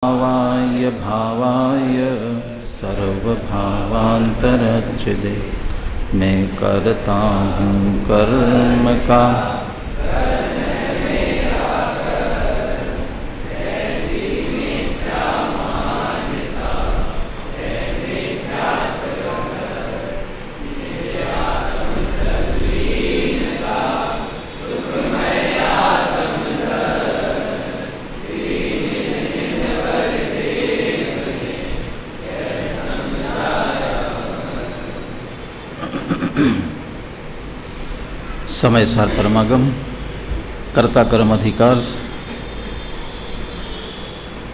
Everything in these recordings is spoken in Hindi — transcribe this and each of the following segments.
भावाय भावाय सर्वभावांतरच्छिदे मैं करता हूँ कर्म का समय सार परमागम कर्ता कर्म अधिकार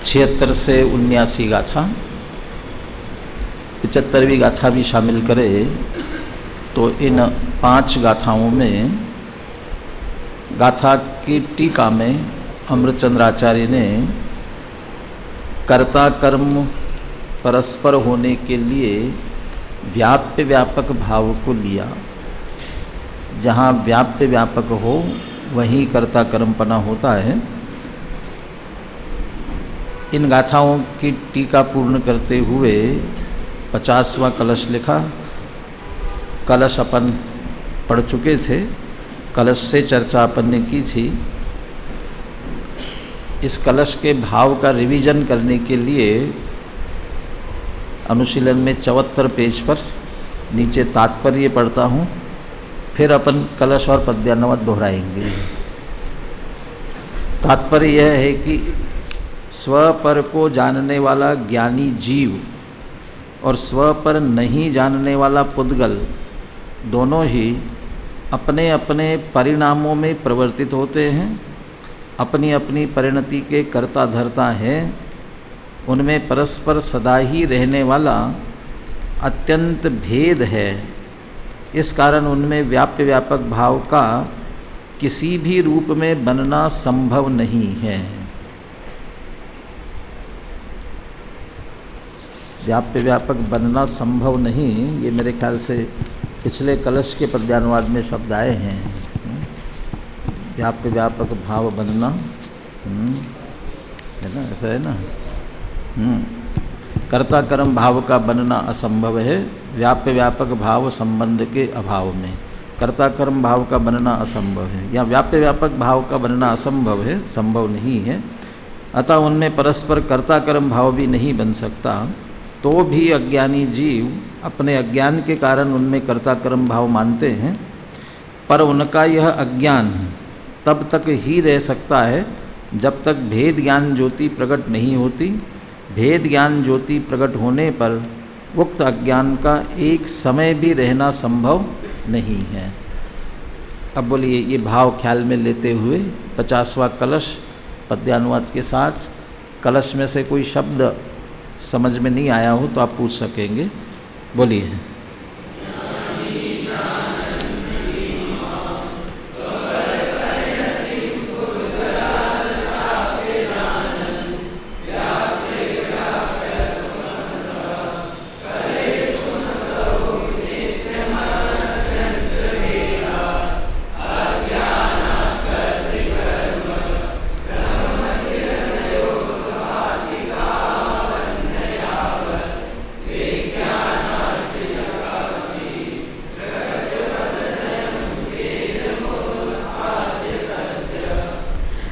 76 से 79 गाथा 75वीं गाथा भी शामिल करे तो इन 5 गाथाओं में गाथा की टीका में अमृतचंद्राचार्य ने कर्ता कर्म परस्पर होने के लिए व्याप्य व्यापक भाव को लिया। जहाँ व्याप्य व्यापक हो वहीं कर्ता कर्मपना होता है। इन गाथाओं की टीका पूर्ण करते हुए 50वां कलश लिखा। कलश अपन पढ़ चुके थे, कलश से चर्चा अपन ने की थी। इस कलश के भाव का रिवीजन करने के लिए अनुशीलन में 74 पेज पर नीचे तात्पर्य पढ़ता हूँ, फिर अपन कलश और पद्यानुवाद दोहराएंगे। तात्पर्य यह है कि स्व पर को जानने वाला ज्ञानी जीव और स्व पर नहीं जानने वाला पुद्गल दोनों ही अपने अपने परिणामों में प्रवर्तित होते हैं, अपनी अपनी परिणति के कर्ता धर्ता हैं। उनमें परस्पर सदा ही रहने वाला अत्यंत भेद है। इस कारण उनमें व्याप्य व्यापक भाव का किसी भी रूप में बनना संभव नहीं है। व्याप्य व्यापक बनना संभव नहीं, ये मेरे ख्याल से पिछले कलश के पद्यानुवाद में शब्द आए हैं। व्याप्य व्यापक भाव बनना है ना, ऐसा है ना। कर्ता कर्म भाव का बनना असंभव है व्याप्य व्यापक भाव संबंध के अभाव में। कर्ता कर्म भाव का बनना असंभव है, या व्याप्य व्यापक भाव का बनना असंभव है, संभव नहीं है। अतः उनमें परस्पर कर्ता कर्म भाव भी नहीं बन सकता। तो भी अज्ञानी जीव अपने अज्ञान के कारण उनमें कर्ता कर्म भाव मानते हैं, पर उनका यह अज्ञान तब तक ही रह सकता है जब तक भेद ज्ञान ज्योति प्रकट नहीं होती। भेद ज्ञान ज्योति प्रकट होने पर उक्त अज्ञान का एक समय भी रहना संभव नहीं है। अब बोलिए, ये भाव ख्याल में लेते हुए 50वां कलश पद्यानुवाद के साथ, कलश में से कोई शब्द समझ में नहीं आया हो तो आप पूछ सकेंगे। बोलिए।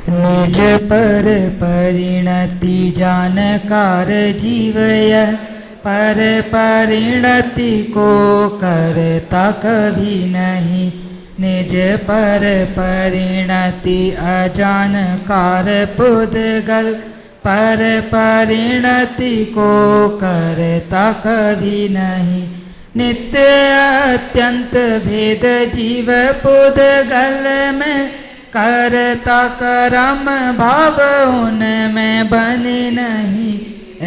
निज पर परिणति जानकार जीवय पर परिणति को करता कभी नहीं। निज पर परिणति अजानकार पुद्गल पर परिणति को करता कभी नहीं। नित्य अत्यंत भेद जीव पुद्गल में करता कर्म भाव उनमें बने नहीं।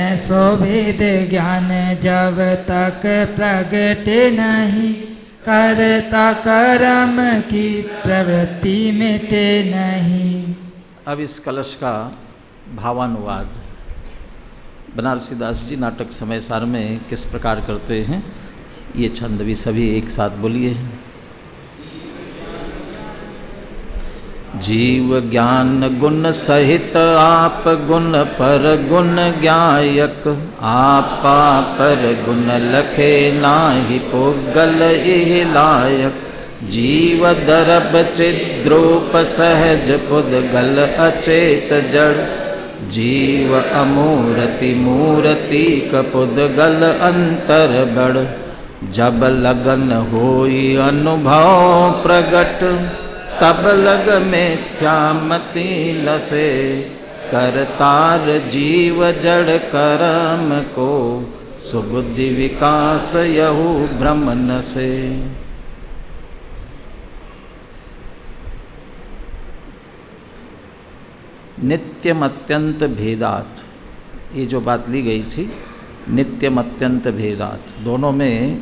ऐसो भेद ज्ञान जब तक प्रगट नहीं, करता कर्म की प्रवृत्ति मिटे नहीं। अब इस कलश का भावानुवाद बनारसी दास जी नाटक समय सार में किस प्रकार करते हैं, ये छंद भी सभी एक साथ बोलिए। जीव ज्ञान गुण सहित आप गुण पर गुण ज्ञायक, आपा पर गुण लखे नाहि पुगल इह लायक। जीव दरब चिद्रूप सहज पुद्गल अचेत जड़, जीव अमूर्ति मूर्ति कपुद्गल अंतर बड़। जब लगन होई अनुभव प्रगट, तब लग मिथ्यामति लसे। करतार जीव जड़ कर्म को, सुबुद्धि विकास यहु भ्रम नसे। नित्यम अत्यंत भेदात, ये जो बात ली गई थी, नित्यम अत्यंत भेदात, दोनों में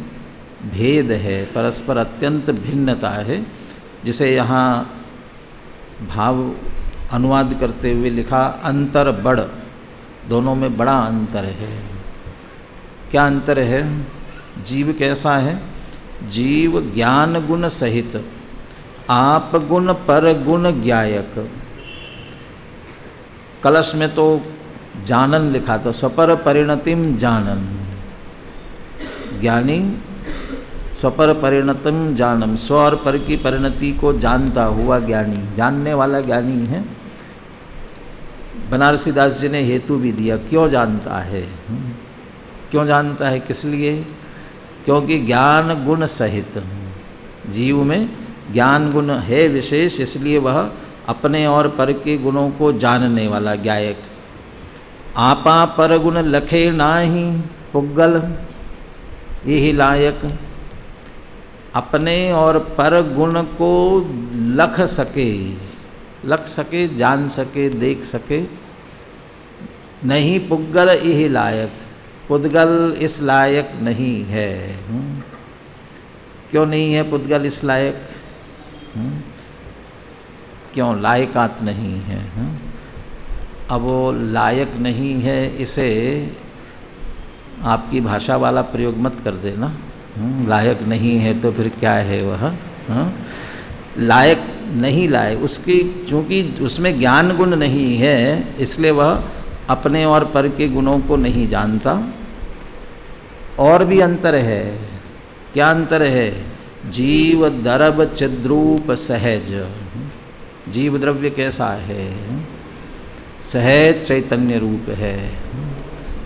भेद है, परस्पर अत्यंत भिन्नता है, जिसे यहाँ भाव अनुवाद करते हुए लिखा अंतर बड़, दोनों में बड़ा अंतर है। क्या अंतर है? जीव कैसा है? जीव ज्ञान गुण सहित, आप गुण पर गुण ज्ञायक। कलश में तो जानन लिखा था, स्वपर परिणतिम जानन, ज्ञानी स्वपर परिणतिम जानम, स्व और पर की परिणति को जानता हुआ ज्ञानी, जानने वाला ज्ञानी है। बनारसी दास जी ने हेतु भी दिया, क्यों जानता है, क्यों जानता है, किस लिए? क्योंकि ज्ञान गुण सहित, जीव में ज्ञान गुण है विशेष, इसलिए वह अपने और पर के गुणों को जानने वाला ज्ञायक। आपा पर गुण लखे नाही पुगल यही लायक, अपने और पर गुण को लख सके, जान सके, देख सके, नहीं पुगल यही लायक, पुद्गल इस लायक नहीं है। क्यों नहीं है पुद्गल इस लायक? क्यों लायकात नहीं है? अब वो लायक नहीं है, इसे आपकी भाषा वाला प्रयोग मत कर देना। लायक नहीं है तो फिर क्या है वह? लायक नहीं लायक, उसकी चूँकि उसमें ज्ञान गुण नहीं है, इसलिए वह अपने और पर के गुणों को नहीं जानता। और भी अंतर है। क्या अंतर है? जीव दरब चिद्रूप सहज, जीव द्रव्य कैसा है? सहज चैतन्य रूप है।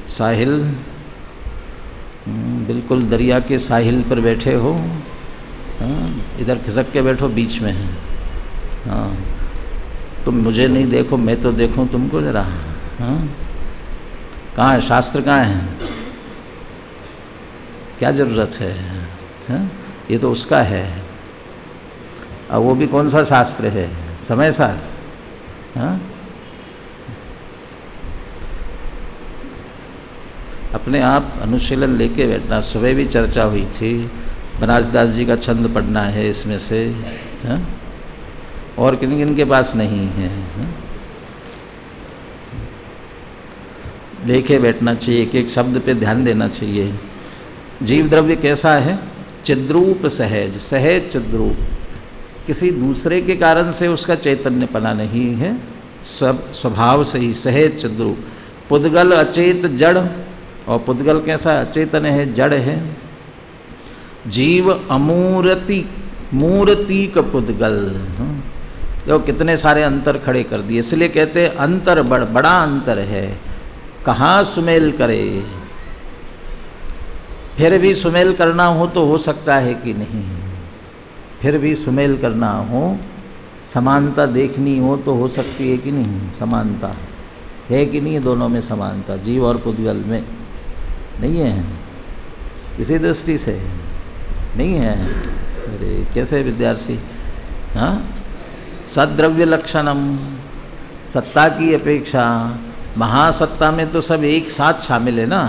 साहिल, बिल्कुल दरिया के साहिल पर बैठे हो, इधर खिसक के बैठो बीच में। हाँ, तुम मुझे नहीं देखो, मैं तो देखूं तुमको जरा। कहाँ है शास्त्र? कहाँ है? क्या जरूरत है? ये तो उसका है। अब वो भी कौन सा शास्त्र है? समय सार। अपने आप अनुशीलन लेके बैठना। सुबह भी चर्चा हुई थी, बनारस दास जी का छंद पढ़ना है इसमें से, और किन किन के पास नहीं है। लेके बैठना चाहिए, एक एक शब्द पे ध्यान देना चाहिए। जीव द्रव्य कैसा है? चिद्रूप सहज, सहज चिद्रूप, किसी दूसरे के कारण से उसका चैतन्यपना नहीं है, सब स्वभाव से ही सहज चिद्रूप। पुद्गल अचेत जड़, और पुद्गल कैसा? अचेतन है, जड़ है। जीव अमूर्ति मूर्ति का पुद्गल, जो कितने सारे अंतर खड़े कर दिए। इसलिए कहते हैं अंतर बड़ा अंतर है। कहाँ सुमेल करे? फिर भी सुमेल करना हो तो हो सकता है कि नहीं? फिर भी सुमेल करना हो, समानता देखनी हो तो हो सकती है कि नहीं? समानता है कि नहीं? दोनों में समानता, जीव और पुद्गल में नहीं है, किसी दृष्टि से नहीं है। अरे कैसे विद्यार्थी? हाँ, सद्द्रव्य लक्षणम, सत्ता की अपेक्षा महासत्ता में तो सब एक साथ शामिल है ना।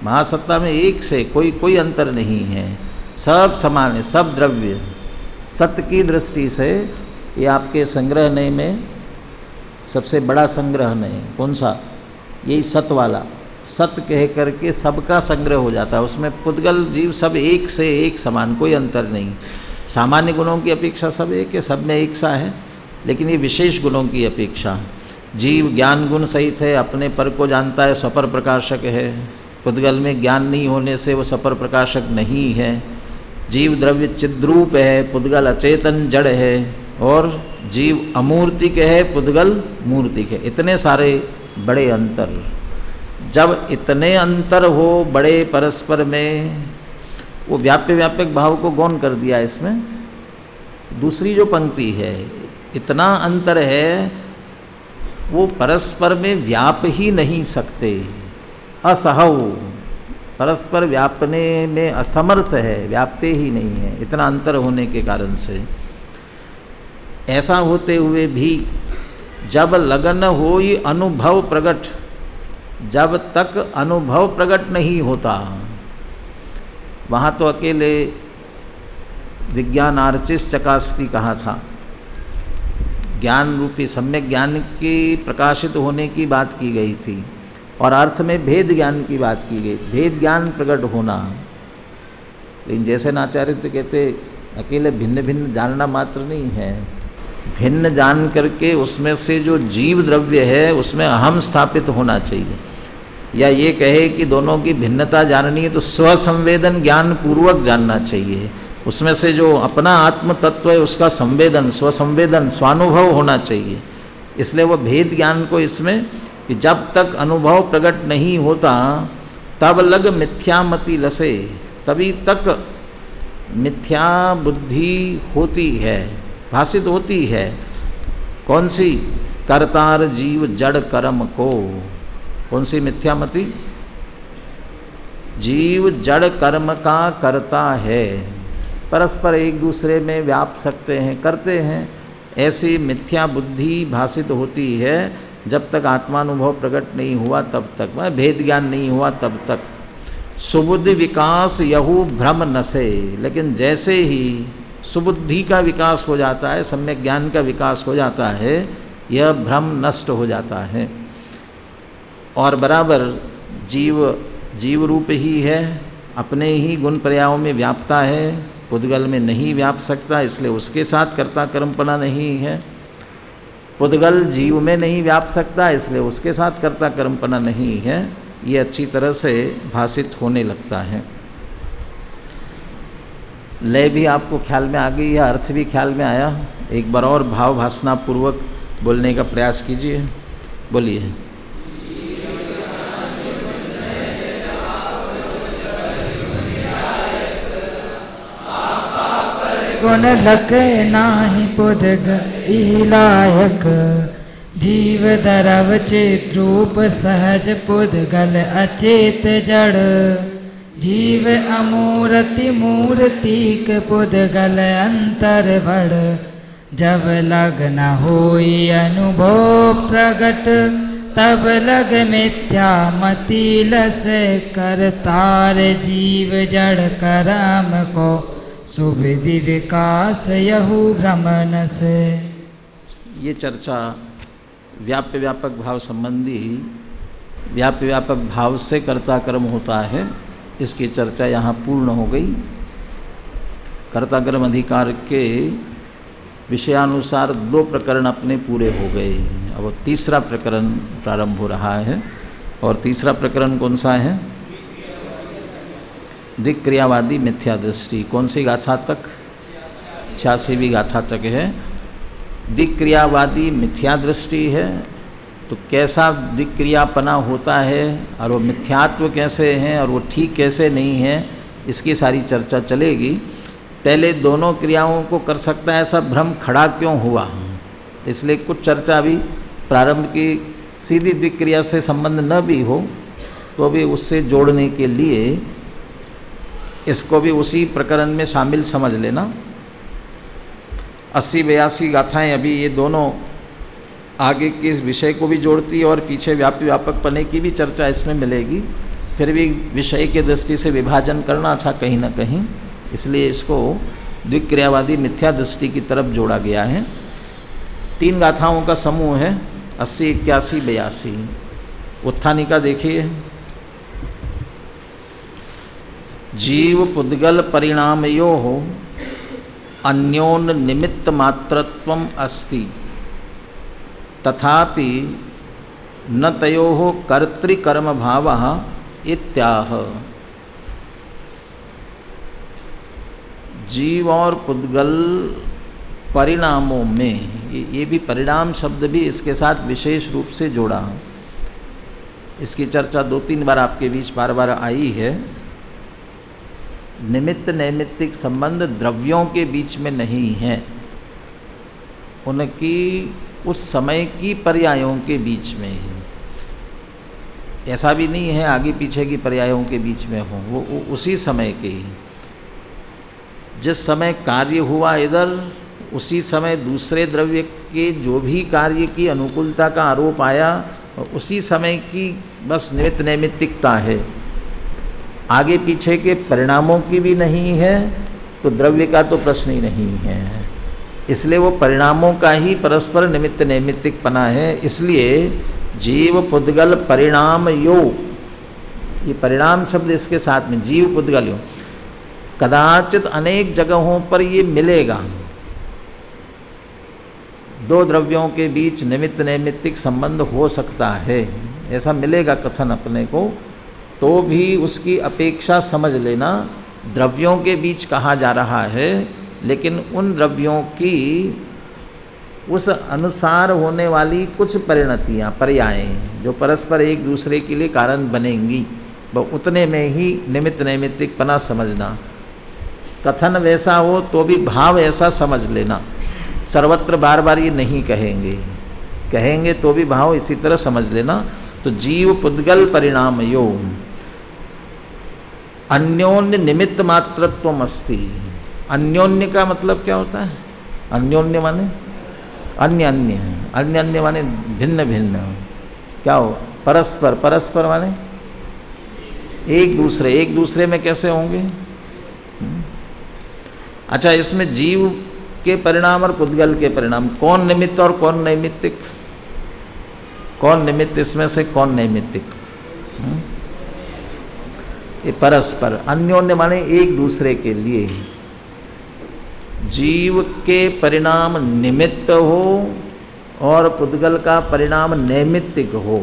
महासत्ता में एक से कोई अंतर नहीं है, सब समान है, सब द्रव्य। सत्य की दृष्टि से ये आपके संग्रहणय में सबसे बड़ा संग्रहणय कौन सा? यही सत्य वाला। सत्य कह करके सबका संग्रह हो जाता है, उसमें पुद्गल जीव सब एक से एक समान, कोई अंतर नहीं। सामान्य गुणों की अपेक्षा सब एक है, सब में एक सा है। लेकिन ये विशेष गुणों की अपेक्षा। जीव ज्ञान गुण सहित है, अपने पर को जानता है, सपर प्रकाशक है। पुद्गल में ज्ञान नहीं होने से वो सपर प्रकाशक नहीं है। जीव द्रव्य चिद्रूप है, पुद्गल अचेतन जड़ है। और जीव अमूर्तिक है, पुद्गल मूर्तिक है। इतने सारे बड़े अंतर, जब इतने अंतर हो बड़े परस्पर में, वो व्याप्य व्यापक भाव को गौण कर दिया इसमें। दूसरी जो पंक्ति है, इतना अंतर है वो परस्पर में व्याप ही नहीं सकते, असहव, परस्पर व्यापने में असमर्थ है, व्यापते ही नहीं है, इतना अंतर होने के कारण से। ऐसा होते हुए भी जब लगन होई अनुभव प्रकट, जब तक अनुभव प्रकट नहीं होता, वहाँ तो अकेले विज्ञानार्चिस चकास्ती कहा था, ज्ञान रूपी सम्यक ज्ञान की प्रकाशित होने की बात की गई थी, और अर्थ में भेद ज्ञान की बात की गई, भेद ज्ञान प्रकट होना। लेकिन जैसे नाचार्य तो कहते अकेले भिन्न भिन्न जानना मात्र नहीं है, भिन्न जान करके उसमें से जो जीव द्रव्य है उसमें अहम स्थापित होना चाहिए। या ये कहे कि दोनों की भिन्नता जाननी है तो स्वसंवेदन ज्ञान पूर्वक जानना चाहिए, उसमें से जो अपना आत्म तत्व है उसका संवेदन, स्वसंवेदन, स्वानुभव होना चाहिए। इसलिए वो भेद ज्ञान को इसमें कि जब तक अनुभव प्रकट नहीं होता तब लग मिथ्यामति लसे, तभी तक मिथ्या बुद्धि होती है, भाषित होती है। कौन सी? कर्तार जीव जड़ कर्म को। कौन सी मिथ्यामति? जीव जड़ कर्म का करता है, परस्पर एक दूसरे में व्याप सकते हैं, करते हैं, ऐसी मिथ्या बुद्धि भाषित होती है जब तक आत्मानुभव प्रकट नहीं हुआ तब तक, वह भेद ज्ञान नहीं हुआ तब तक। सुबुद्धि विकास यहू भ्रम नसे, लेकिन जैसे ही सुबुद्धि का विकास हो जाता है, सम्यक ज्ञान का विकास हो जाता है, यह भ्रम नष्ट हो जाता है। और बराबर जीव रूप ही है, अपने ही गुण पर्यायों में व्यापता है, पुद्गल में नहीं व्याप सकता, इसलिए उसके साथ कर्ता कर्मपना नहीं है। पुद्गल जीव में नहीं व्याप सकता, इसलिए उसके साथ कर्ता कर्मपना नहीं है। ये अच्छी तरह से भाषित होने लगता है। लय भी आपको ख्याल में आ गई है, अर्थ भी ख्याल में आया। एक बार और भाव भाषणा पूर्वक बोलने का प्रयास कीजिए, बोलिए। गुण लक नाही पुद्गल लायक, जीव दरव चिद्रूप सहज पुद्गल अचेत जड़। जीव अमूर्ति मूर्तिक पुद्गल अंतर बड़, जब लग न होई अनुभव प्रगट, तब लग मिथ्या मति लस। करतार जीव जड़ करम को, सुविधि विकास यहू भ्रमण से। ये चर्चा व्याप्य व्यापक भाव संबंधी, व्याप्य व्यापक भाव से कर्ता कर्म होता है, इसकी चर्चा यहाँ पूर्ण हो गई। कर्ता कर्म अधिकार के विषयानुसार 2 प्रकरण अपने पूरे हो गए। अब तीसरा प्रकरण प्रारंभ हो रहा है, और तीसरा प्रकरण कौन सा है? दिक्क्रियावादी मिथ्या दृष्टि। कौन सी गाथा तक? 86वीं गाथा तक है। दिक्क्रियावादी मिथ्या दृष्टि है, तो कैसा दिक्क्रियापना होता है, और वो मिथ्यात्व कैसे हैं, और वो ठीक कैसे नहीं है, इसकी सारी चर्चा चलेगी। पहले दोनों क्रियाओं को कर सकता है ऐसा भ्रम खड़ा क्यों हुआ, इसलिए कुछ चर्चा अभी प्रारंभ की सीधी दिक्क्रिया से संबंध न भी हो तो भी उससे जोड़ने के लिए इसको भी उसी प्रकरण में शामिल समझ लेना। 80-82 गाथाएँ अभी ये दोनों आगे के विषय को भी जोड़ती है, और पीछे व्यापी व्यापक पने की भी चर्चा इसमें मिलेगी। फिर भी विषय के दृष्टि से विभाजन करना था कहीं ना कहीं, इसलिए इसको द्विक्रियावादी मिथ्या दृष्टि की तरफ जोड़ा गया है। 3 गाथाओं का समूह है, 80, 81, 82। उत्थानिका देखिए। जीव पुद्गल परिणामयो अन्योन निमित्त मात्रत्वम अस्ति, तथापि न तयोः कर्तृकर्म भावः इत्याह। जीव और पुद्गल परिणामों में, ये भी परिणाम शब्द भी इसके साथ विशेष रूप से जोड़ा। इसकी चर्चा 2-3 बार आपके बीच बार बार आई है। निमित्त नैमित्तिक संबंध द्रव्यों के बीच में नहीं है, उनकी उस समय की पर्यायों के बीच में है। ऐसा भी नहीं है आगे पीछे की पर्यायों के बीच में हो, वो उसी समय के ही। जिस समय कार्य हुआ इधर, उसी समय दूसरे द्रव्य के जो भी कार्य की अनुकूलता का आरोप आया, उसी समय की बस निमित्त नैमित्तिकता है। आगे पीछे के परिणामों की भी नहीं है, तो द्रव्य का तो प्रश्न ही नहीं है। इसलिए वो परिणामों का ही परस्पर निमित्त नैमित्तिकपना है। इसलिए जीव पुद्गल परिणाम योग, ये परिणाम शब्द इसके साथ में जीव पुद्गल योग, कदाचित अनेक जगहों पर ये मिलेगा। दो द्रव्यों के बीच निमित्त नैमित्तिक संबंध हो सकता है, ऐसा मिलेगा कथन अपने को, तो भी उसकी अपेक्षा समझ लेना। द्रव्यों के बीच कहा जा रहा है, लेकिन उन द्रव्यों की उस अनुसार होने वाली कुछ परिणतियाँ, पर्यायें जो परस्पर एक दूसरे के लिए कारण बनेंगी, वह उतने में ही निमित्त नैमित्तिकपना समझना। कथन वैसा हो तो भी भाव ऐसा समझ लेना। सर्वत्र बार बार ये नहीं कहेंगे, कहेंगे तो भी भाव इसी तरह समझ लेना। तो जीव पुद्गल परिणाम योग अन्योन्य निमित्त मात्रत्वम अस्ति। अन्योन्य का मतलब क्या होता है? अन्योन्य माने अन्य अन्य, अन्य अन्य माने भिन्न भिन्न। क्या हो? परस्पर, परस्पर माने एक दूसरे, एक दूसरे में कैसे होंगे? अच्छा, इसमें जीव के परिणाम और पुद्गल के परिणाम, कौन निमित्त और कौन नैमित्तिक? कौन निमित्त इसमें से, कौन नैमित्तिक? ये परस्पर, अन्योन्य माने एक दूसरे के लिए। जीव के परिणाम निमित्त हो और पुद्गल का परिणाम नैमित्तिक हो।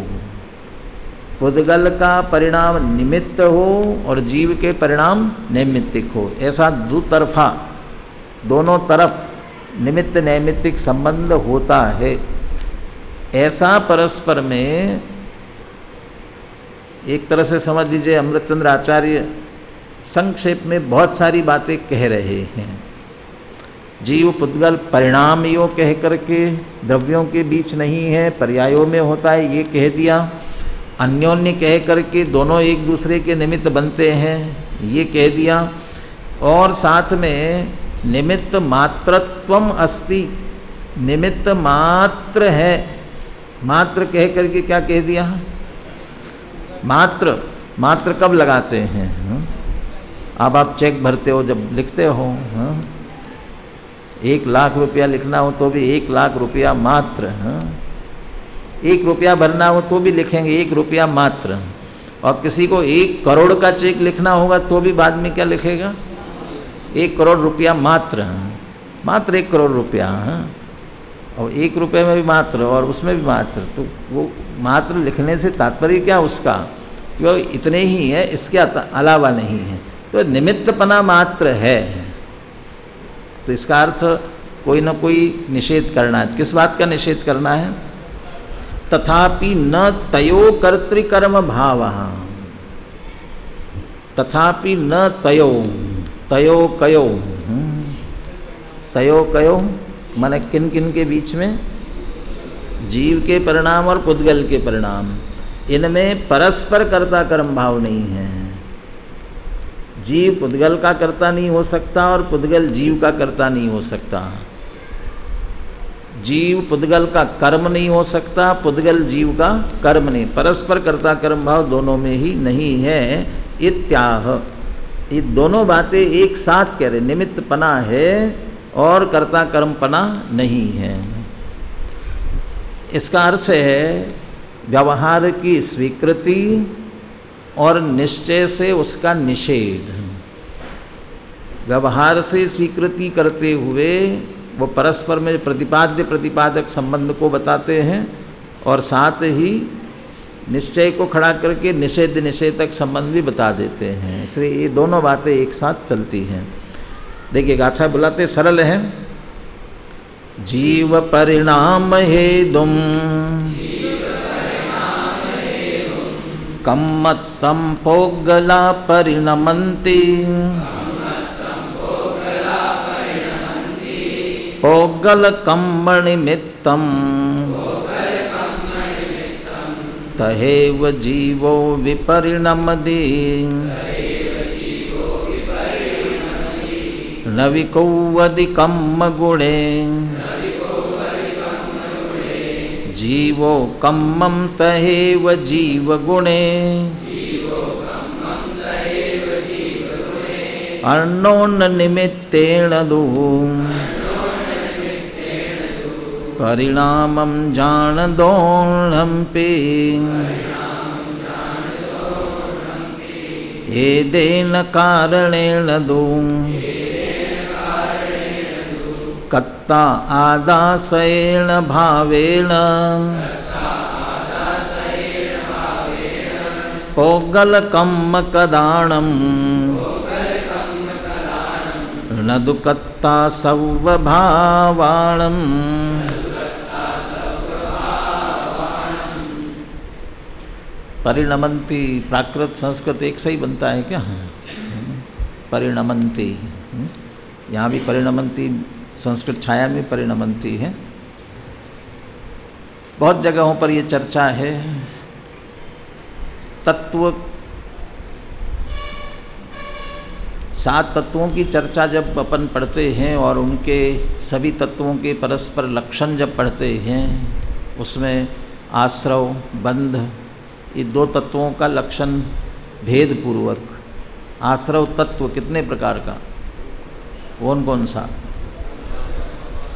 पुद्गल का परिणाम निमित्त हो और जीव के परिणाम नैमित्तिक हो। ऐसा दुतरफा, दोनों तरफ निमित्त नैमित्तिक संबंध होता है। ऐसा परस्पर में एक तरह से समझ लीजिए, अमृतचंद्र आचार्य संक्षेप में बहुत सारी बातें कह रहे हैं। जीव पुद्गल परिणाम यो कह करके द्रव्यों के बीच नहीं है, पर्यायों में होता है, ये कह दिया। अन्योन्य कह करके दोनों एक दूसरे के निमित्त बनते हैं, ये कह दिया। और साथ में निमित्त मात्रत्वम अस्ति, निमित्त मात्र है। मात्र कह करके क्या कह दिया? मात्र, मात्र कब लगाते हैं? अब आप चेक भरते हो, जब लिखते हो 1 लाख रुपया लिखना हो तो भी 1 लाख रुपया मात्र। 1 रुपया भरना हो तो भी लिखेंगे 1 रुपया मात्र। और किसी को 1 करोड़ का चेक लिखना होगा तो भी बाद में क्या लिखेगा? 1 करोड़ रुपया मात्र, मात्र 1 करोड़ रुपया। और 1 रुपये में भी मात्र और उसमें भी मात्र, तो वो मात्र लिखने से तात्पर्य क्या उसका? क्यों इतने ही है, इसके अलावा नहीं है। तो निमित्तपना मात्र है, तो इसका अर्थ कोई ना कोई निषेध करना है। किस बात का निषेध करना है? तथापि न तयो कर्तृकर्म भावः, तथापि न तयो, तयो कयो, तयो कयो माने किन किन के बीच में? जीव के परिणाम और पुद्गल के परिणाम, इनमें परस्पर कर्ता कर्म भाव नहीं है। जीव पुद्गल का कर्ता नहीं हो सकता और पुद्गल जीव का कर्ता नहीं हो सकता। जीव पुद्गल का कर्म नहीं हो सकता, पुद्गल जीव का कर्म नहीं। परस्पर कर्ता कर्म भाव दोनों में ही नहीं है। इत्याह, ये दोनों बातें एक साथ कह रहे, निमित्तपना है और कर्ता कर्मपना नहीं है। इसका अर्थ है व्यवहार की स्वीकृति और निश्चय से उसका निषेध। व्यवहार से स्वीकृति करते हुए वो परस्पर में प्रतिपाद्य प्रतिपादक संबंध को बताते हैं और साथ ही निश्चय को खड़ा करके निषेध निषेधक संबंध भी बता देते हैं। इसलिए ये दोनों बातें एक साथ चलती हैं। देखिए गाथा बुलाते सरल है। जीव परिणाम हेतुम कम्मत्तम पोगला परिणमन्ति पोगल कम्म निमित्तम तहेव जीवो विपरिणमति नविकौवदिकम्म गुणे जीवो कम्मं तहेव जीवगुणे अर्णोन्न निमित्तेन दु परिणामं जानदोऽहंपि एदेन कारणेन दु कत्ता आदासेन भावेन पोगल कम्म कदाणम न दुकत्ता सव्भावाणम। परिणमंती प्राकृत संस्कृत एक सही बनता है क्या? परिणमंती, यहाँ भी परिणमंती संस्कृत छाया में परिणमंती है। बहुत जगहों पर ये चर्चा है। तत्व 7 तत्वों की चर्चा जब अपन पढ़ते हैं और उनके सभी तत्वों के परस्पर लक्षण जब पढ़ते हैं, उसमें आश्रव बंध ये 2 तत्वों का लक्षण भेद पूर्वक। आश्रव तत्व कितने प्रकार का, कौन कौन सा?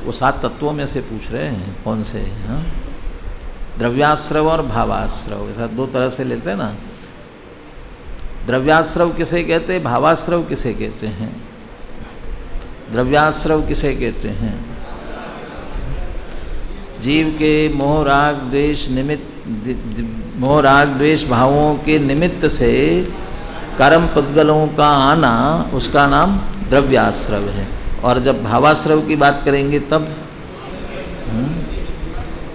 वो 7 तत्वों में से पूछ रहे हैं कौन से? हाँ, द्रव्याश्रव और भावाश्रव, ऐसा 2 तरह से लेते हैं ना। द्रव्याश्रव किसे कहते हैं, भावाश्रव किसे कहते हैं? द्रव्याश्रव किसे कहते हैं? जीव के मोह राग द्वेष निमित्त, मोह राग द्वेष भावों के निमित्त से कर्म पुद्गलों का आना, उसका नाम द्रव्याश्रव है। और जब भावाश्रव की बात करेंगे तब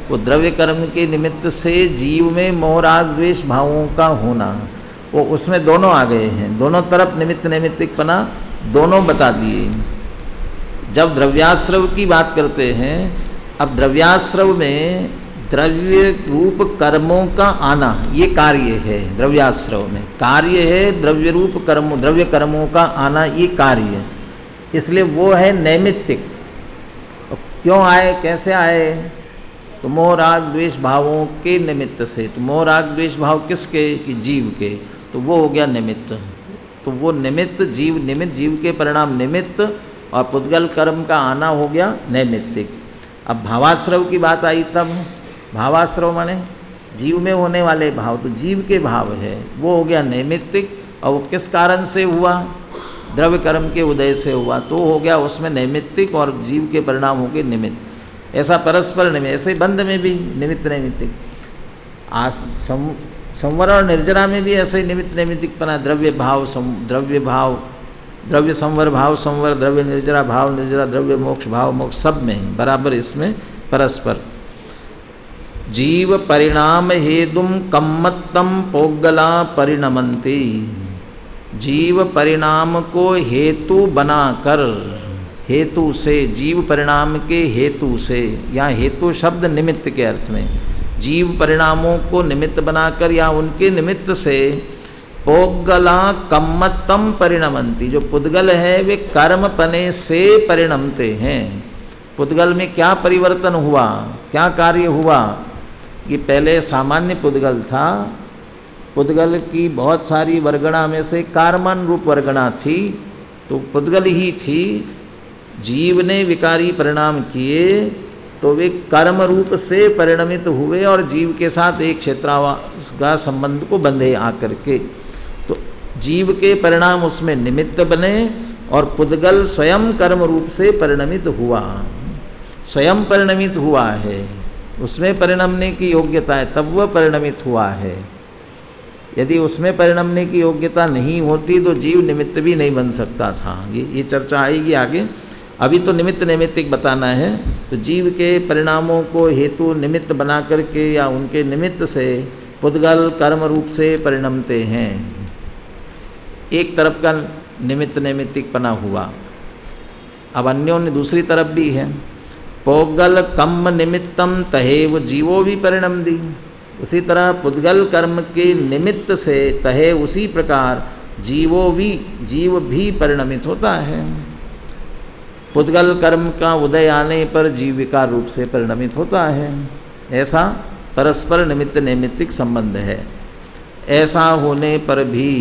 वो द्रव्य कर्म के निमित्त से जीव में मोह राग द्वेष भावों का होना, वो उसमें दोनों आ गए हैं। दोनों तरफ निमित्त नैमित्तिकपना दोनों बता दिए। जब द्रव्याश्रव की बात करते हैं, अब द्रव्याश्रव में द्रव्य रूप कर्मों का आना ये कार्य है। द्रव्याश्रव में कार्य है द्रव्य रूप कर्म, द्रव्य कर्मों का आना ये कार्य है, इसलिए वो है नैमित्तिक। क्यों आए, कैसे आए? तो मोह राग द्वेष भावों के निमित्त से। तो मोह राग द्वेष भाव किसके? कि जीव के। तो वो हो गया निमित्त। तो वो निमित्त जीव, निमित्त जीव के परिणाम निमित्त, और पुद्गल कर्म का आना हो गया नैमित्तिक। अब भावाश्रव की बात आई, तब भावाश्रव माने जीव में होने वाले भाव, तो जीव के भाव है, वो हो गया नैमित्तिक। और वो किस कारण से हुआ? द्रव्य कर्म के उदय से हुआ, तो हो गया उसमें नैमित्तिक, और जीव के परिणाम हो गए निमित्त। ऐसा परस्पर निमित्त, ऐसे बंध में भी निमित्त नैमित्तिक। संवर और निर्जरा में भी ऐसे ही निमित्त नैमित्तिकपना। द्रव्य भाव द्रव्य भाव, द्रव्य संवर भाव संवर, द्रव्य निर्जरा भाव निर्जरा, द्रव्य मोक्ष भाव मोक्ष, सब में बराबर इसमें परस्पर। जीव परिणाम हेतुम कम्मत्तम पोगला परिणमन्ति। जीव परिणाम को हेतु बनाकर, हेतु से, जीव परिणाम के हेतु से, या हेतु शब्द निमित्त के अर्थ में, जीव परिणामों को निमित्त बनाकर या उनके निमित्त से पोगला कम्मत्तम परिणमन्ति। जो पुद्गल है वे कर्मपने से परिणमते हैं। पुद्गल में क्या परिवर्तन हुआ, क्या कार्य हुआ? कि पहले सामान्य पुद्गल था, पुद्गल की बहुत सारी वर्गणा में से कारमान रूप वर्गणा थी, तो पुद्गल ही थी। जीव ने विकारी परिणाम किए तो वे कर्म रूप से परिणमित हुए और जीव के साथ एक क्षेत्रावास का संबंध को बंधे आकर के। तो जीव के परिणाम उसमें निमित्त बने और पुद्गल स्वयं कर्म रूप से परिणमित हुआ। स्वयं परिणमित हुआ है, उसमें परिणमने की योग्यता है, तब वह परिणमित हुआ है। यदि उसमें परिणमने की योग्यता नहीं होती तो जीव निमित्त भी नहीं बन सकता था। ये चर्चा आएगी आगे। अभी तो निमित्त नैमित्तिक बताना है। तो जीव के परिणामों को हेतु निमित्त बना करके या उनके निमित्त से पुद्गल कर्म रूप से परिणमते हैं। एक तरफ का निमित्त नैमित्तिक बना हुआ। अब अन्योन्य दूसरी तरफ भी है। पोगल कम्म निमित्तम तहेव जीवो भी परिणम दी। उसी तरह पुद्गल कर्म के निमित्त से तहे उसी प्रकार जीव भी परिणमित होता है। पुद्गल कर्म का उदय आने पर जीविका रूप से परिणमित होता है। ऐसा परस्पर निमित्त नैमित्तिक संबंध है। ऐसा होने पर भी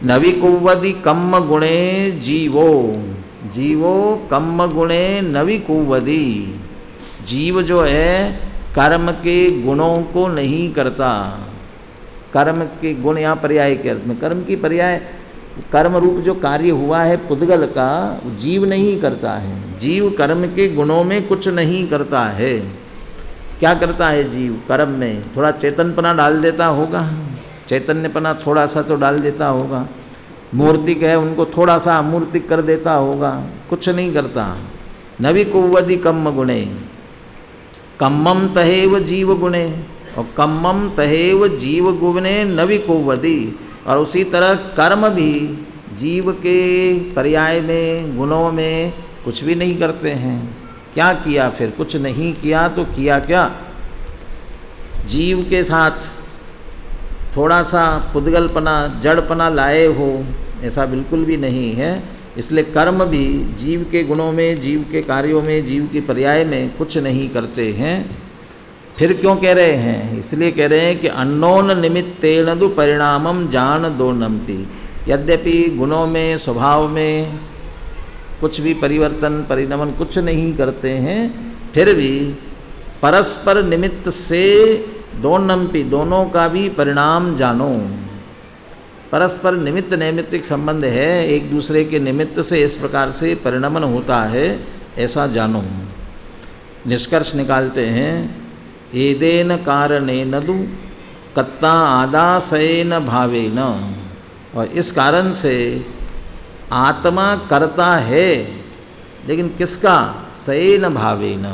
नविकुव्वदि कम्म गुणे जीवो कम्म गुणे नविकुव्वदि। जीव जो है कर्म के गुणों को नहीं करता। कर्म के गुण यहाँ पर्याय के अर्थ में, कर्म की पर्याय कर्म रूप जो कार्य हुआ है पुद्गल का, जीव नहीं करता है। जीव कर्म के गुणों में कुछ नहीं करता है। क्या करता है जीव कर्म में? थोड़ा चेतनपना डाल देता होगा, चैतन्यपना थोड़ा सा तो डाल देता होगा। मूर्तिक है उनको थोड़ा सा अमूर्तिक कर देता होगा, कुछ नहीं करता। नविकुव्वदि कम्म गुणे कम्मम तहेव जीव गुणे और कम्मम तहेव जीव गुणे नविकुव्वदि। और उसी तरह कर्म भी जीव के पर्याय में गुणों में कुछ भी नहीं करते हैं। क्या किया फिर? कुछ नहीं किया तो किया क्या? जीव के साथ थोड़ा सा पुद्गलपना जड़पना लाए हो, ऐसा बिल्कुल भी नहीं है। इसलिए कर्म भी जीव के गुणों में, जीव के कार्यों में, जीव के पर्याय में कुछ नहीं करते हैं। फिर क्यों कह रहे हैं? इसलिए कह रहे हैं कि अन्नोन निमित्तेन दु परिणामम जान दो नमती। यद्यपि गुणों में, स्वभाव में कुछ भी परिवर्तन परिणमन कुछ नहीं करते हैं, फिर भी परस्पर निमित्त से दो नम्पी, दोनों का भी परिणाम जानो। परस्पर निमित्त नैमित्तिक संबंध है, एक दूसरे के निमित्त से इस प्रकार से परिणमन होता है, ऐसा जानो। निष्कर्ष निकालते हैं, एदेन कारणेन दु कत्ता आदासेन भावेन। और इस कारण से आत्मा करता है, लेकिन किसका? सयेन भावेन।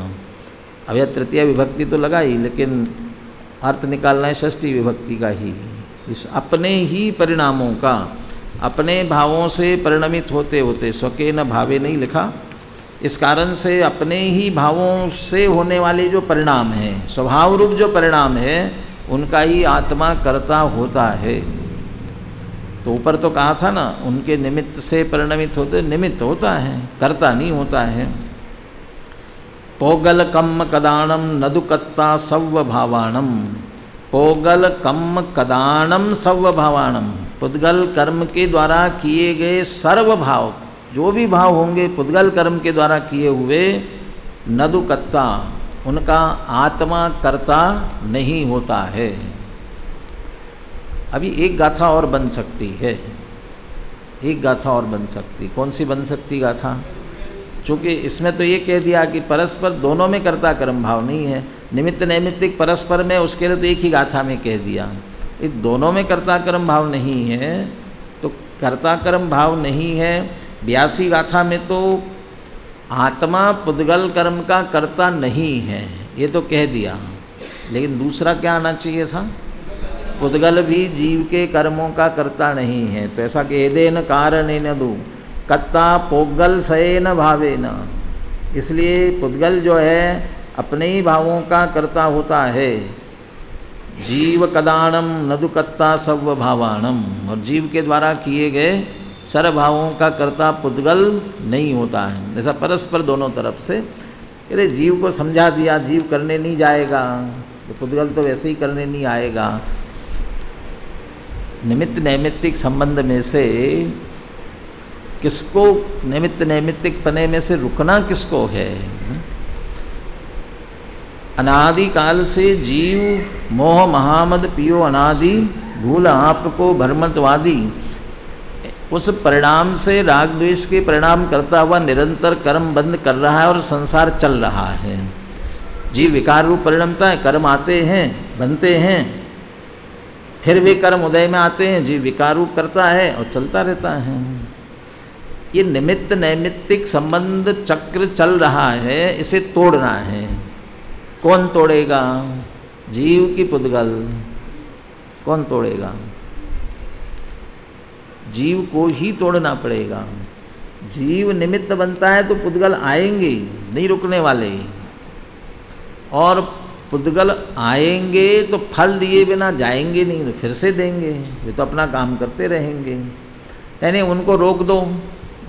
अब यह तृतीय विभक्ति तो लगाई, लेकिन अर्थ निकालना है षष्ठी विभक्ति का ही। इस अपने ही परिणामों का, अपने भावों से परिणमित होते होते, स्वकेन भावे नहीं लिखा, इस कारण से अपने ही भावों से होने वाले जो परिणाम हैं, स्वभाव रूप जो परिणाम है, उनका ही आत्मा कर्ता होता है। तो ऊपर तो कहा था ना, उनके निमित्त से परिणमित होते, निमित्त होता है, कर्ता नहीं होता है। पोगल कम्म कदाणम नदुकत्ता सव्व भावाणम। पोगल कम्म कदाणम सव्व भावाणम। पुद्गल कर्म के द्वारा किए गए सर्व भाव, जो भी भाव होंगे पुद्गल कर्म के द्वारा किए हुए, नदुकत्ता, उनका आत्मा कर्ता नहीं होता है। अभी एक गाथा और बन सकती है, एक गाथा और बन सकती। कौन सी बन सकती गाथा? चूँकि इसमें तो ये कह दिया कि परस्पर दोनों में कर्ता कर्म भाव नहीं है, निमित्त नैमित्तिक परस्पर में, उसके लिए तो एक ही गाथा में कह दिया। इस दोनों में कर्ता कर्म भाव नहीं है, तो कर्ता कर्म भाव नहीं है 82 गाथा में तो आत्मा पुद्गल कर्म का कर्ता नहीं है, ये तो कह दिया। लेकिन दूसरा क्या आना चाहिए था? पुद्गल भी जीव के कर्मों का कर्ता नहीं है। तो ऐसा कि एदेन कारणेन दु कत्ता पोगल सयेन भावेन। इसलिए पुद्गल जो है अपने ही भावों का कर्ता होता है। जीव कदाणम नदुकत्ता सव्व भावाणम। और जीव के द्वारा किए गए सर्वभावों का कर्ता पुद्गल नहीं होता है। ऐसा परस्पर दोनों तरफ से। अरे जीव को समझा दिया, जीव करने नहीं जाएगा तो पुद्गल तो वैसे ही करने नहीं आएगा। निमित्त नैमित्तिक संबंध में से किसको, निमित्त नैमित्तिक पने में से रुकना किसको है? अनादि काल से जीव मोह महामद पियो अनादि भूल आपको भ्रमतवादी, उस परिणाम से, राग द्वेष के परिणाम करता हुआ निरंतर कर्म बंद कर रहा है और संसार चल रहा है। जीव विकार रूप परिणमता है, कर्म आते हैं, बनते हैं, फिर वे कर्म उदय में आते हैं, जीव विकार रूप करता है और चलता रहता है। ये निमित्त नैमित्तिक संबंध चक्र चल रहा है, इसे तोड़ना है। कौन तोड़ेगा? जीव की पुद्गल। कौन तोड़ेगा? जीव को ही तोड़ना पड़ेगा। जीव निमित्त बनता है तो पुद्गल आएंगे, नहीं रुकने वाले। और पुद्गल आएंगे तो फल दिए बिना जाएंगे नहीं, तो फिर से देंगे। वे तो अपना काम करते रहेंगे। यानी उनको रोक दो,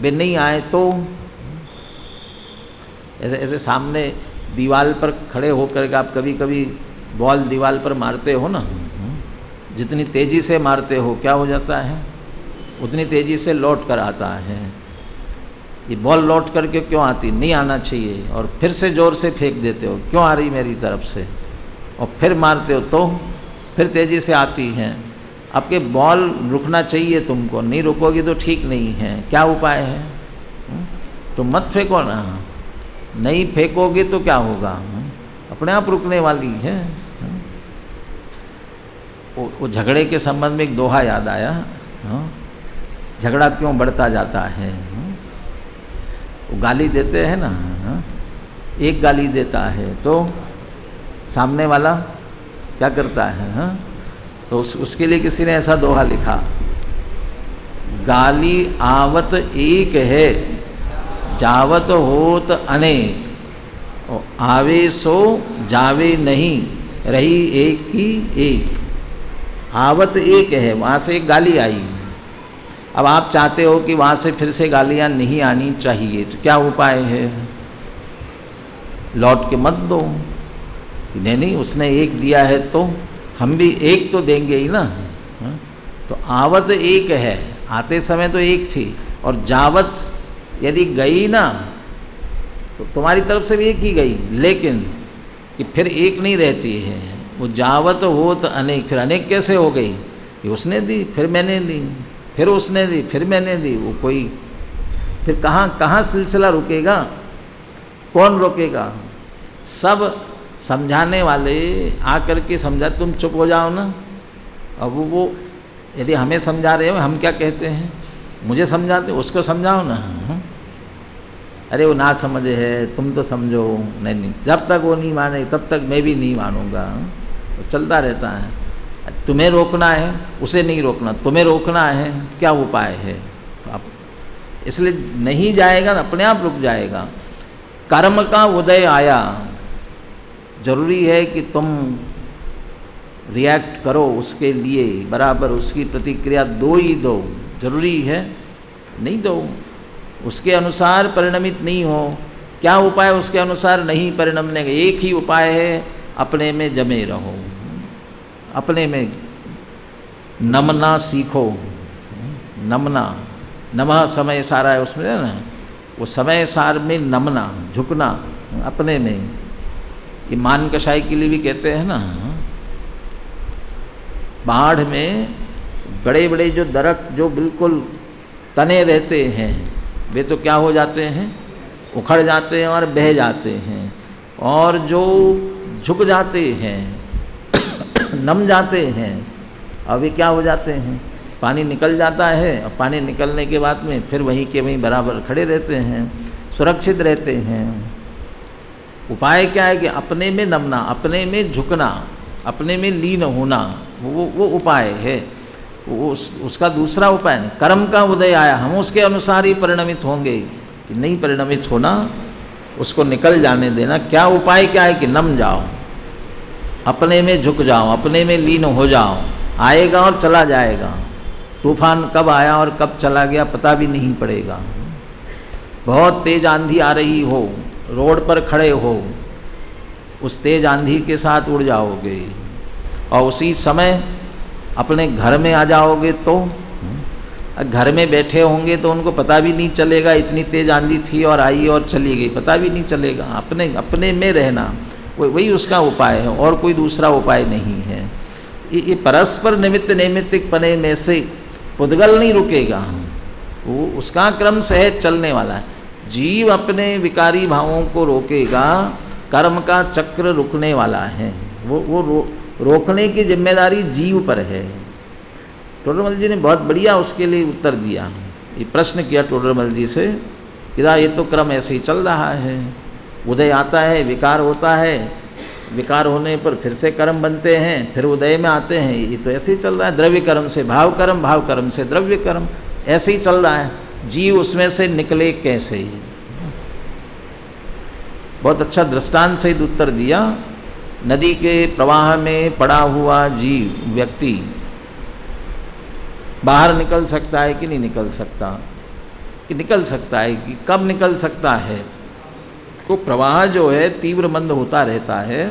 वे नहीं आए तो ऐसे ऐसे सामने दीवार पर खड़े होकर के आप कभी कभी बॉल दीवार पर मारते हो ना, जितनी तेज़ी से मारते हो क्या हो जाता है? उतनी तेज़ी से लौट कर आता है। ये बॉल लौट करके क्यों आती? नहीं आना चाहिए, और फिर से ज़ोर से फेंक देते हो, क्यों आ रही मेरी तरफ से, और फिर मारते हो तो फिर तेज़ी से आती हैं। आपके बॉल रुकना चाहिए तुमको, नहीं रुकोगी तो ठीक नहीं है। क्या उपाय है? तो मत फेंको ना, नहीं फेंकोगे तो क्या होगा? अपने आप रुकने वाली है। वो झगड़े के संबंध में एक दोहा याद आया। झगड़ा क्यों बढ़ता जाता है? वो गाली देते हैं ना, एक गाली देता है तो सामने वाला क्या करता है? तो उसके लिए किसी ने ऐसा दोहा लिखा, गाली आवत एक है, जावत होत अनेक, और आवे सो जावे नहीं, रही एक ही एक। आवत एक है, वहाँ से एक गाली आई। अब आप चाहते हो कि वहाँ से फिर से गालियाँ नहीं आनी चाहिए, तो क्या उपाय है? लौट के मत दो। नहीं नहीं, उसने एक दिया है तो हम भी एक तो देंगे ही ना। तो आवत एक है, आते समय तो एक थी, और जावत यदि गई ना तो तुम्हारी तरफ से भी एक ही गई, लेकिन कि फिर एक नहीं रहती है। वो जावत हो तो अनेक, फिर अनेक कैसे हो गई? कि उसने दी, फिर मैंने दी, फिर उसने दी, फिर मैंने दी। वो कोई फिर कहाँ सिलसिला रुकेगा? कौन रोकेगा? सब समझाने वाले आकर के समझा, तुम चुप हो जाओ ना। अब वो यदि हमें समझा रहे हो, हम क्या कहते हैं? मुझे समझाते, उसको समझाओ ना। अरे वो ना समझ है, तुम तो समझो। नहीं नहीं, जब तक वो नहीं माने तब तक मैं भी नहीं मानूंगा। तो चलता रहता है। तुम्हें रोकना है, उसे नहीं रोकना, तुम्हें रोकना है, क्या उपाय है? आप इसलिए नहीं जाएगा, अपने आप रुक जाएगा। कर्म का उदय आया, जरूरी है कि तुम रिएक्ट करो उसके लिए, बराबर उसकी प्रतिक्रिया दो ही दो, जरूरी है। नहीं दो, उसके अनुसार परिणमित नहीं हो, क्या उपाय उसके अनुसार नहीं परिणमने का? एक ही उपाय है, अपने में जमे रहो, अपने में नमना सीखो। नमना, नमः समय सारा है उसमें ना, वो समय सार में नमना, झुकना अपने में। ये मान कषाय के लिए भी कहते हैं ना, बाढ़ में बड़े बड़े जो दरख्त जो बिल्कुल तने रहते हैं, वे तो क्या हो जाते हैं? उखड़ जाते हैं और बह जाते हैं। और जो झुक जाते हैं, नम जाते हैं, और वे क्या हो जाते हैं? पानी निकल जाता है, और पानी निकलने के बाद में फिर वहीं के वहीं बराबर खड़े रहते हैं, सुरक्षित रहते हैं। उपाय क्या है? कि अपने में नमना, अपने में झुकना, अपने में लीन होना, वो उपाय है। वो उसका दूसरा उपाय नहीं। कर्म का उदय आया, हम उसके अनुसार ही परिणमित होंगे। कि नहीं परिणमित होना, उसको निकल जाने देना। क्या उपाय क्या है? कि नम जाओ, अपने में झुक जाओ, अपने में लीन हो जाओ। आएगा और चला जाएगा। तूफान कब आया और कब चला गया पता भी नहीं पड़ेगा। बहुत तेज आंधी आ रही हो, रोड पर खड़े हो, उस तेज आंधी के साथ उड़ जाओगे, और उसी समय अपने घर में आ जाओगे तो घर में बैठे होंगे तो उनको पता भी नहीं चलेगा इतनी तेज आंधी थी और आई और चली गई, पता भी नहीं चलेगा। अपने में रहना वही उसका उपाय है, और कोई दूसरा उपाय नहीं है। ये परस्पर निमित्त नैमित्तिक पने में से पुद्गल नहीं रुकेगा। वो उसका क्रम सहज चलने वाला है। जीव अपने विकारी भावों को रोकेगा, कर्म का चक्र रुकने वाला है। वो रोकने की जिम्मेदारी जीव पर है। टोडरमल जी ने बहुत बढ़िया उसके लिए उत्तर दिया। ये प्रश्न किया टोडरमल जी से कि ये तो क्रम ऐसे ही चल रहा है, उदय आता है, विकार होता है, विकार होने पर फिर से कर्म बनते हैं, फिर उदय में आते हैं, ये तो ऐसे ही चल रहा है। द्रव्य कर्म से भाव कर्म, भाव कर्म से द्रव्य कर्म, ऐसे ही चल रहा है। जीव उसमें से निकले कैसे? बहुत अच्छा दृष्टांत सहित उत्तर दिया। नदी के प्रवाह में पड़ा हुआ जीव व्यक्ति बाहर निकल सकता है कि नहीं निकल सकता? कि निकल सकता है। कि कब निकल सकता है? को प्रवाह जो है तीव्र मंद होता रहता है।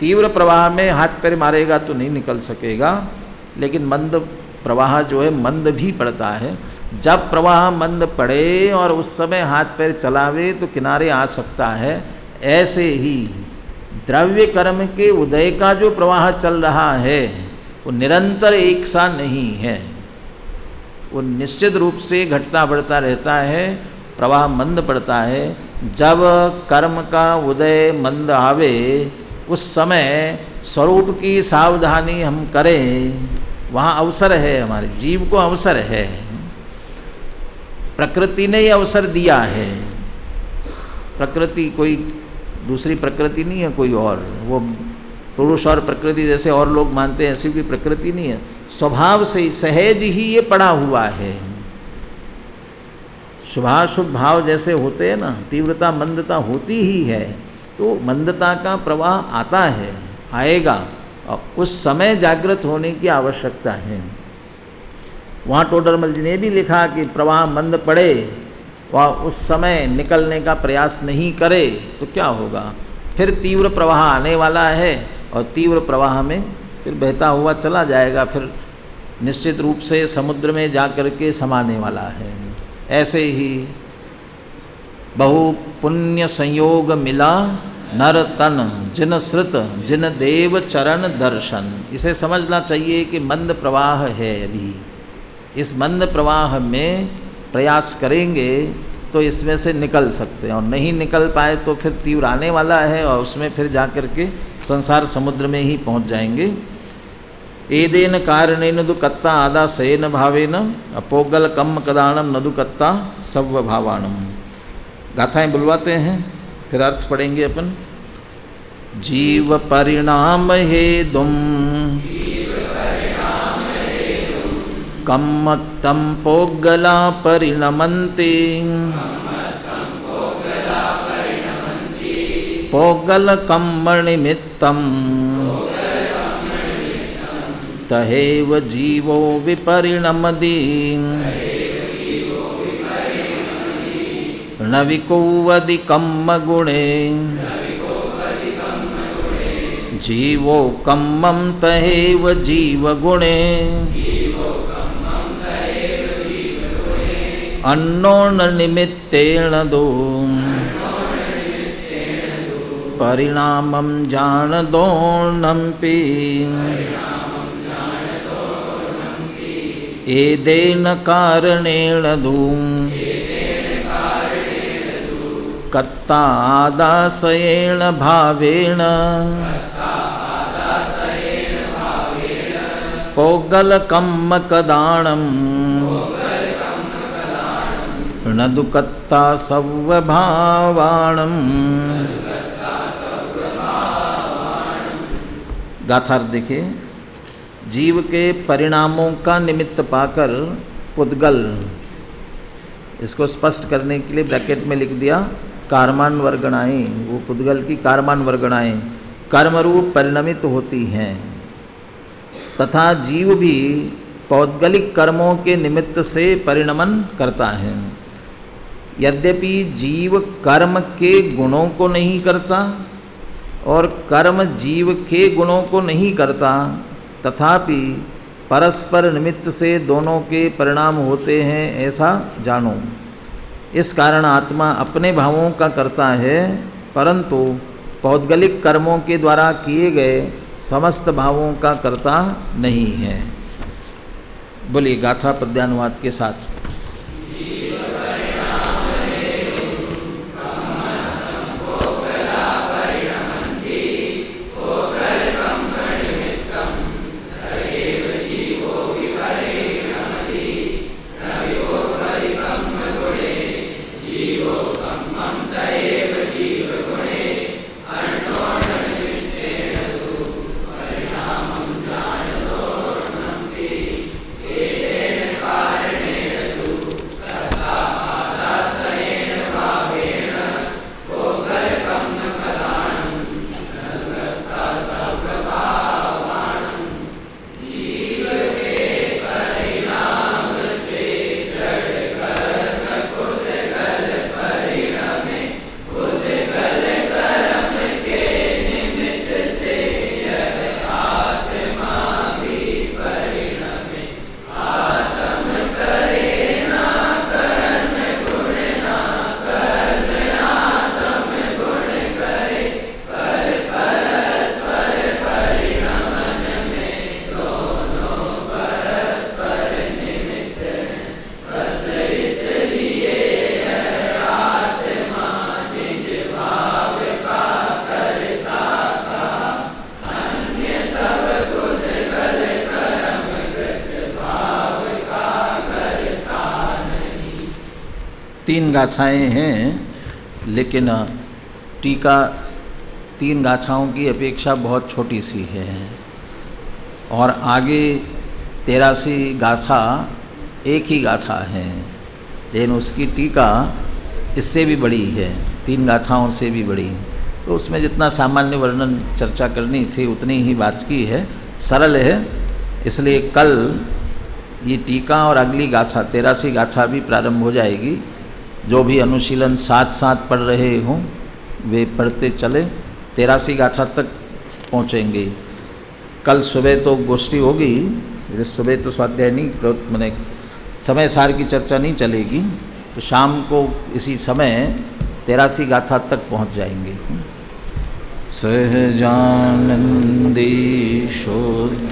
तीव्र प्रवाह में हाथ पैर मारेगा तो नहीं निकल सकेगा, लेकिन मंद प्रवाह जो है मंद भी पड़ता है। जब प्रवाह मंद पड़े और उस समय हाथ पैर चलावे तो किनारे आ सकता है। ऐसे ही द्रव्य कर्म के उदय का जो प्रवाह चल रहा है वो निरंतर एक सा नहीं है, वो निश्चित रूप से घटता बढ़ता रहता है, प्रवाह मंद पड़ता है। जब कर्म का उदय मंद आवे उस समय स्वरूप की सावधानी हम करें, वहाँ अवसर है, हमारे जीव को अवसर है। प्रकृति ने ही अवसर दिया है। प्रकृति कोई दूसरी प्रकृति नहीं है कोई और, वो पुरुष और प्रकृति जैसे और लोग मानते हैं ऐसी कोई प्रकृति नहीं है। स्वभाव से सहज ही ये पड़ा हुआ है। शुभाशुभ भाव जैसे होते हैं ना, तीव्रता मंदता होती ही है, तो मंदता का प्रवाह आता है, आएगा, और उस समय जागृत होने की आवश्यकता है। वहाँ टोडरमल जी ने भी लिखा कि प्रवाह मंद पड़े वह उस समय निकलने का प्रयास नहीं करे तो क्या होगा? फिर तीव्र प्रवाह आने वाला है और तीव्र प्रवाह में फिर बहता हुआ चला जाएगा, फिर निश्चित रूप से समुद्र में जा कर के समाने वाला है। ऐसे ही बहु पुण्य संयोग मिला नर तन जिन श्रुत जिन देव चरण दर्शन। इसे समझना चाहिए कि मंद प्रवाह है। अभी इस मंद प्रवाह में प्रयास करेंगे तो इसमें से निकल सकते हैं, और नहीं निकल पाए तो फिर तीव्र आने वाला है और उसमें फिर जा कर के संसार समुद्र में ही पहुंच जाएंगे। एदेन कारणेन दुकत्ता आदा सयन भावेन अपोगल कम कदानम नदुकत्ता सव्व भावाणम। गाथाएं बुलवाते हैं, फिर अर्थ पढ़ेंगे अपन। जीव परिणाम हे दुम कम्मत्तं पोगला परिणमन्ति पोगल कम्मनिमित्तं तहेव जीवो विपरिणमति न विकुवदि कम्म गुणे जीवो कम्मं तहेव जीव गुणे अन्नोन निमित्तेन दो परिणामं जानदोनम्पि एदेन कारणेन दो कत्ता आदासयेन भावेन पोगल कम्म कदाणम् न दुकत्ता सव्व भावाणम्। गाथार्थ देखिए। जीव के परिणामों का निमित्त पाकर पुद्गल, इसको स्पष्ट करने के लिए ब्रैकेट में लिख दिया कार्मान वर्गणाएँ। वो पुद्गल की कार्मान वर्गणाएँ कर्मरूप परिणमित होती हैं, तथा जीव भी पौद्गलिक कर्मों के निमित्त से परिणमन करता है। यद्यपि जीव कर्म के गुणों को नहीं करता और कर्म जीव के गुणों को नहीं करता, तथापि परस्पर निमित्त से दोनों के परिणाम होते हैं, ऐसा जानो। इस कारण आत्मा अपने भावों का करता है, परंतु पौद्गलिक कर्मों के द्वारा किए गए समस्त भावों का करता नहीं है। बोलिए गाथा पद्यानुवाद के साथ। 3 गाथाएँ हैं, लेकिन टीका 3 गाथाओं की अपेक्षा बहुत छोटी सी है, और आगे 83 गाथा एक ही गाथा है, लेकिन उसकी टीका इससे भी बड़ी है, 3 गाथाओं से भी बड़ी। तो उसमें जितना सामान्य वर्णन चर्चा करनी थी उतनी ही बात की है, सरल है। इसलिए कल ये टीका और अगली गाथा 83 गाथा भी प्रारंभ हो जाएगी। जो भी अनुशीलन साथ साथ पढ़ रहे हों वे पढ़ते चले, 83 गाथा तक पहुँचेंगे। कल सुबह तो गोष्ठी होगी, सुबह तो स्वाध्याय नहीं, मैंने समय सार की चर्चा नहीं चलेगी, तो शाम को इसी समय 83 गाथा तक पहुँच जाएंगे। सहजानंदी शुद्ध